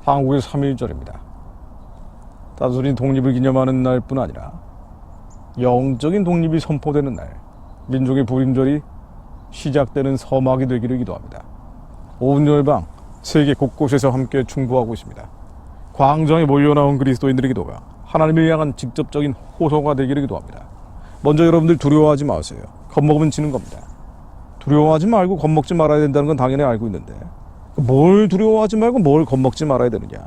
한국의 3.1절입니다. 단순히 독립을 기념하는 날뿐 아니라 영적인 독립이 선포되는 날, 민족의 불임절이 시작되는 서막이 되기를 기도합니다. 온 열방, 세계 곳곳에서 함께 충고하고 있습니다. 광장에 몰려나온 그리스도인들의 기도가 하나님을 향한 직접적인 호소가 되기를 기도합니다. 먼저 여러분들 두려워하지 마세요. 겁먹으면 지는 겁니다. 두려워하지 말고 겁먹지 말아야 된다는 건 당연히 알고 있는데 뭘 두려워하지 말고 뭘 겁먹지 말아야 되느냐.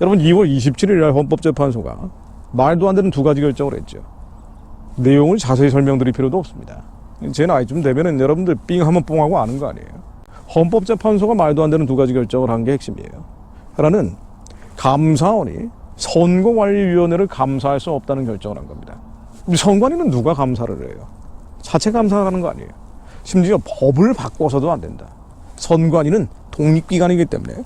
여러분 2월 27일 날 헌법재판소가 말도 안 되는 두 가지 결정을 했죠. 내용을 자세히 설명드릴 필요도 없습니다. 제 나이쯤 되면은 여러분들 삥 하면 뽕하고 아는 거 아니에요. 헌법재판소가 말도 안 되는 두 가지 결정을 한 게 핵심이에요. 하나는 감사원이 선거관리위원회를 감사할 수 없다는 결정을 한 겁니다. 선관위는 누가 감사를 해요? 자체 감사하는 거 아니에요. 심지어 법을 바꿔서도 안 된다. 선관위는 독립기관이기 때문에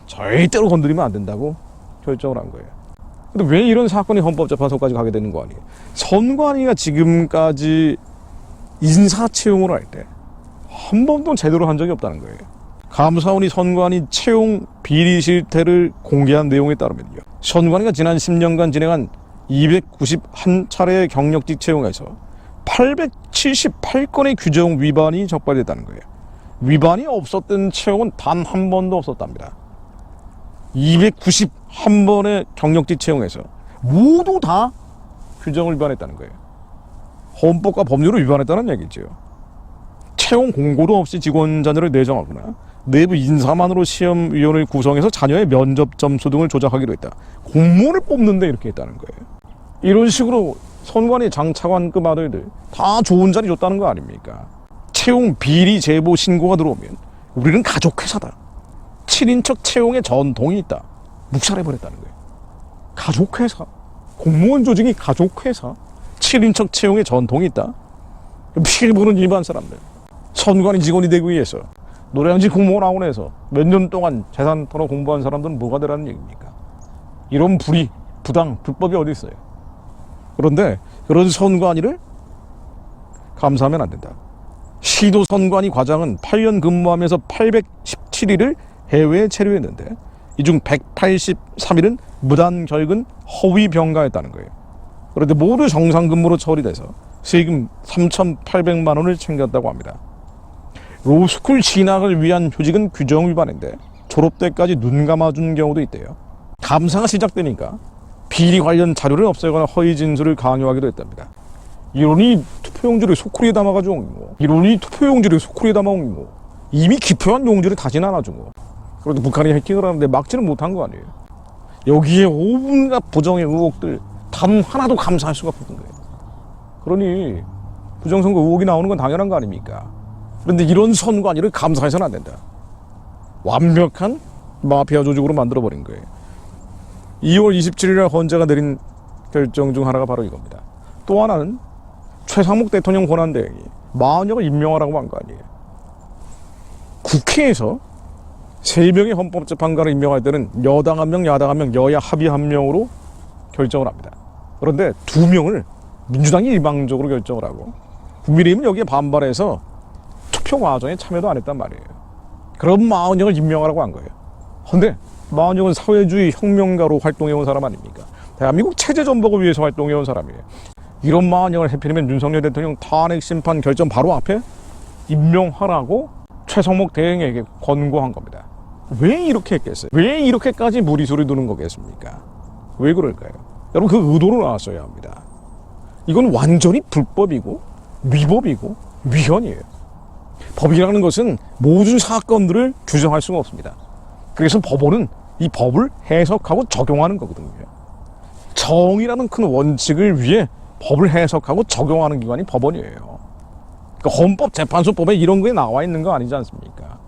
절대로 건드리면 안 된다고 결정을 한 거예요. 근데 왜 이런 사건이 헌법재판소까지 가게 되는 거 아니에요? 선관위가 지금까지 인사채용을 할 때 한 번도 제대로 한 적이 없다는 거예요. 감사원이 선관위 채용 비리 실태를 공개한 내용에 따르면요, 선관위가 지난 10년간 진행한 291차례의 경력직 채용에서 878건의 규정 위반이 적발됐다는 거예요. 위반이 없었던 채용은 단 한 번도 없었답니다. 291번의 경력직 채용에서 모두 다 규정을 위반했다는 거예요. 헌법과 법률을 위반했다는 얘기죠. 채용 공고도 없이 직원 자녀를 내정하거나 내부 인사만으로 시험위원회를 구성해서 자녀의 면접 점수 등을 조작하기로 했다. 공무원을 뽑는데 이렇게 했다는 거예요. 이런 식으로 선관위 장차관급 아들들 다 좋은 자리 줬다는 거 아닙니까? 채용 비리 제보 신고가 들어오면 우리는 가족회사다. 7인척 채용의 전통이 있다. 묵살해버렸다는 거예요. 가족회사. 공무원 조직이 가족회사. 7인척 채용의 전통이 있다. 피해 보는 일반 사람들. 선관위 직원이 되기 위해서 노량진 공무원학원에서 몇 년 동안 재산 털어 공부한 사람들은 뭐가 되라는 얘기입니까? 이런 불의, 부당, 불법이 어디 있어요? 그런데 그런 선관위를 감사하면 안 된다. 시도 선관위 과장은 8년 근무하면서 817일을 해외에 체류했는데 이 중 183일은 무단 결근 허위 병가했다는 거예요. 그런데 모두 정상 근무로 처리돼서 세금 3,800만 원을 챙겼다고 합니다. 로스쿨 진학을 위한 휴직은 규정 위반인데 졸업 때까지 눈 감아준 경우도 있대요. 감사가 시작되니까 비리 관련 자료를 없애거나 허위 진술을 강요하기도 했답니다. 이러니 투표용지를 소쿠리에 담아가지고 옹기고, 이러니 투표용지를 소쿠리에 담아 옹기고, 이미 기표한 용지를 다시 나눠주고. 그런데 북한이 해킹을 하는데 막지는 못한 거 아니에요. 여기에 온갖 부정의 의혹들 단 하나도 감사할 수가 없는 거예요. 그러니 부정선거 의혹이 나오는 건 당연한 거 아닙니까? 그런데 이런 선관위를 감사해서는 안 된다. 완벽한 마피아 조직으로 만들어버린 거예요. 2월 27일에 헌재가 내린 결정 중 하나가 바로 이겁니다. 또 하나는 최상목 대통령 권한대행이 마흔여를 임명하라고 한 거 아니에요. 국회에서 3명의 헌법재판관을 임명할 때는 여당 1명, 야당 1명, 여야 합의 1명으로 결정을 합니다. 그런데 2명을 민주당이 일방적으로 결정을 하고 국민의힘은 여기에 반발해서 투표 과정에 참여도 안 했단 말이에요. 그럼 마흔여를 임명하라고 한 거예요. 그런데 마흔여는 사회주의 혁명가로 활동해온 사람 아닙니까? 대한민국 체제 전복을 위해서 활동해온 사람이에요. 이런 마흔여를 해필이면 윤석열 대통령 탄핵 심판 결정 바로 앞에 임명하라고 최상목 대행에게 권고한 겁니다. 왜 이렇게 했겠어요? 왜 이렇게까지 무리수를 두는 거겠습니까? 왜 그럴까요? 여러분 그 의도로 나왔어야 합니다. 이건 완전히 불법이고 위법이고 위헌이에요. 법이라는 것은 모든 사건들을 규정할 수가 없습니다. 그래서 법원은 이 법을 해석하고 적용하는 거거든요. 정의라는 큰 원칙을 위해 법을 해석하고 적용하는 기관이 법원이에요. 그러니까 헌법재판소법에 이런 게 나와 있는 거 아니지 않습니까?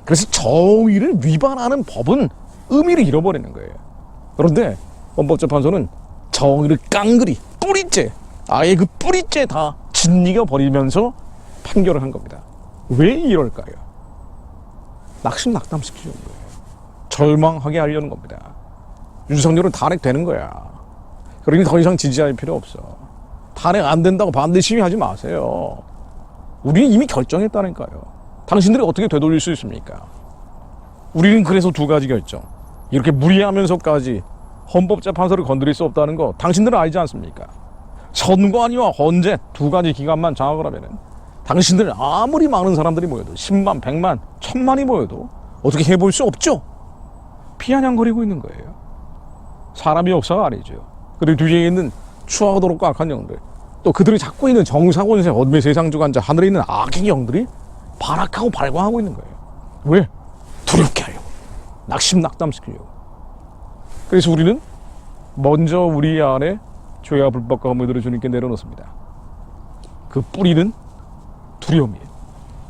그래서 정의를 위반하는 법은 의미를 잃어버리는 거예요. 그런데 헌법재판소는 정의를 깡그리 뿌리째, 아예 그 뿌리째 다 짓이겨 버리면서 판결을 한 겁니다. 왜 이럴까요? 낙심낙담시키려는 거예요. 절망하게 하려는 겁니다. 윤석열은 탄핵되는 거야. 그러니 더 이상 지지할 필요 없어. 탄핵 안 된다고 반대 시위하지 마세요. 우리는 이미 결정했다니까요. 당신들이 어떻게 되돌릴 수 있습니까? 우리는 그래서 두 가지 결정, 이렇게 무리하면서까지 헌법재판소를 건드릴 수 없다는 거 당신들은 알지 않습니까? 선관위와 헌재 두 가지 기관만 장악을 하면은 당신들 아무리 많은 사람들이 모여도 10만, 100만, 1000만이 모여도 어떻게 해볼 수 없죠? 피아냥거리고 있는 거예요. 사람이 역사가 아니죠. 그리고 뒤에 있는 추하도록 악한 영들, 또 그들이 잡고 있는 정사권세, 어둠의 세상 주관자, 하늘에 있는 악의 영들이 발악하고 발광하고 있는 거예요. 왜? 두렵게 하려고, 낙심낙담시키려고. 그래서 우리는 먼저 우리 안에 죄와 불법과 허물들을 주님께 내려놓습니다. 그 뿌리는 두려움이에요.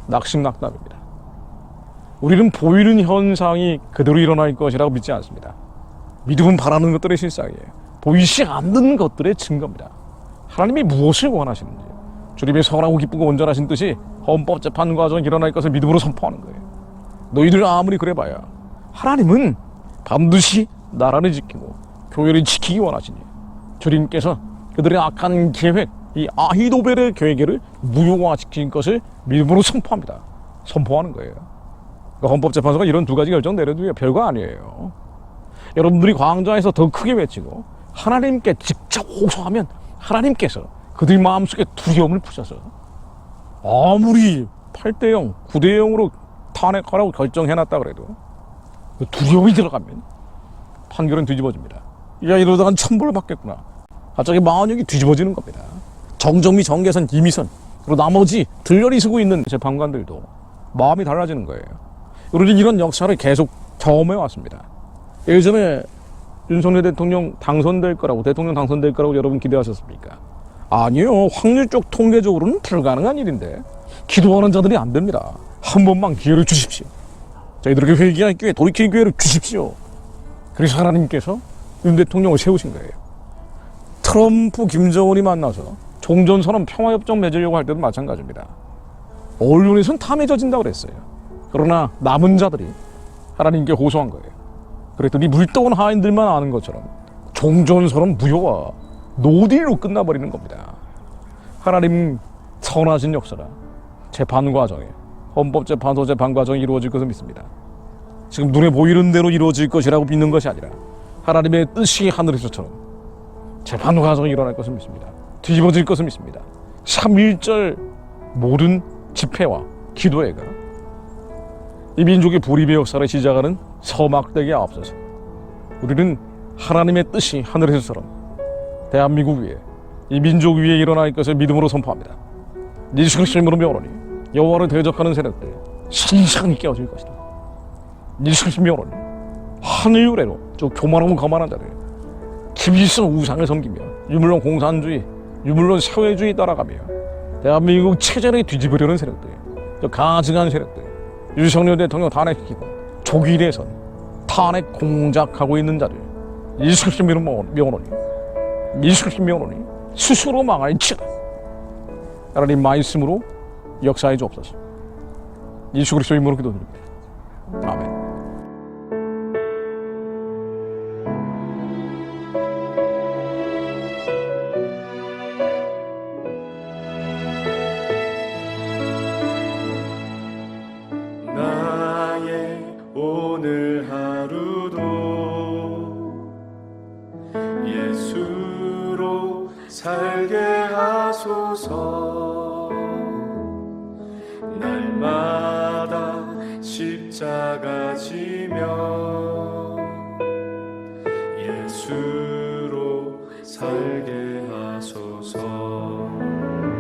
낙심낙담입니다. 우리는 보이는 현상이 그대로 일어날 것이라고 믿지 않습니다. 믿음은 바라는 것들의 실상이에요. 보이지 않는 것들의 증거입니다. 하나님이 무엇을 원하시는지, 주님의 선하고 기쁘고 온전하신 뜻이 헌법재판 과정에 일어날 것을 믿음으로 선포하는 거예요. 너희들 아무리 그래봐야 하나님은 반드시 나라를 지키고 교회를 지키기 원하시니 주님께서 그들의 악한 계획, 이 아히도벨의 계획을 무효화시킨 것을 믿음으로 선포합니다. 선포하는 거예요. 그러니까 헌법재판소가 이런 두 가지 결정 내려도 별거 아니에요. 여러분들이 광장에서 더 크게 외치고 하나님께 직접 호소하면 하나님께서 그들 마음속에 두려움을 푸셔서 아무리 8대0, 9대0으로 탄핵하라고 결정해놨다 그래도 그 두려움이 들어가면 판결은 뒤집어집니다. 야, 이러다간 천벌 받겠구나. 갑자기 마흔역이 뒤집어지는 겁니다. 정정미, 정계선, 이미선, 그리고 나머지 들러리 쓰고 있는 재판관들도 마음이 달라지는 거예요. 우리는 이런 역사를 계속 경험해 왔습니다. 예전에 윤석열 대통령 당선될 거라고, 대통령 당선될 거라고 여러분 기대하셨습니까? 아니요. 확률적 통계적으로는 불가능한 일인데 기도하는 자들이 안 됩니다. 한 번만 기회를 주십시오. 저희들에게 회개할 기회, 돌이킬 기회를 주십시오. 그래서 하나님께서 윤 대통령을 세우신 거예요. 트럼프, 김정은이 만나서 종전선언 평화협정 맺으려고 할 때도 마찬가지입니다. 언론에서는 다 맺어진다고 그랬어요. 그러나 남은 자들이 하나님께 호소한 거예요. 그랬더니 물떠온 하인들만 아는 것처럼 종전선언 무효와 노딜로 끝나버리는 겁니다. 하나님 선하신 역사가 재판 과정에, 헌법재판소 재판 과정에 이루어질 것을 믿습니다. 지금 눈에 보이는 대로 이루어질 것이라고 믿는 것이 아니라 하나님의 뜻이 하늘에서처럼 재판 과정에 일어날 것을 믿습니다. 뒤집어질 것을 믿습니다. 3.1절 모든 집회와 기도회가 이 민족의 불입의 역사를 시작하는 서막되게 앞서서 우리는 하나님의 뜻이 하늘에서처럼 대한민국 위에, 이 민족 위에 일어날 것을 믿음으로 선포합니다. 예수 그리스도의 이름으로 명하노니 여호와를 대적하는 세력들 신성히 깨어질 것이다. 예수 그리스도의 이름으로 하늘 유래로 저 교만하고 거만한 자들, 김일성 우상을 섬기며 유물론 공산주의, 유물론 사회주의 따라가며 대한민국 체제를 뒤집으려는 세력들, 저 가증한 세력들, 윤석열 대통령 탄핵시키고 조기 대선 탄핵 공작하고 있는 자들, 예수 그리스도의 이름으로 명하노니, 예수 그리스도의 명하노니 스스로 망할지어다. 하나님 말씀으로 역사해 주옵소서. 예수 그리스도의 이름으로 기도드립니다. 아멘. 나의 오늘 하루도 예수로 살게 하소서. 날마다 십자가 지며 예수로 살게 하소서.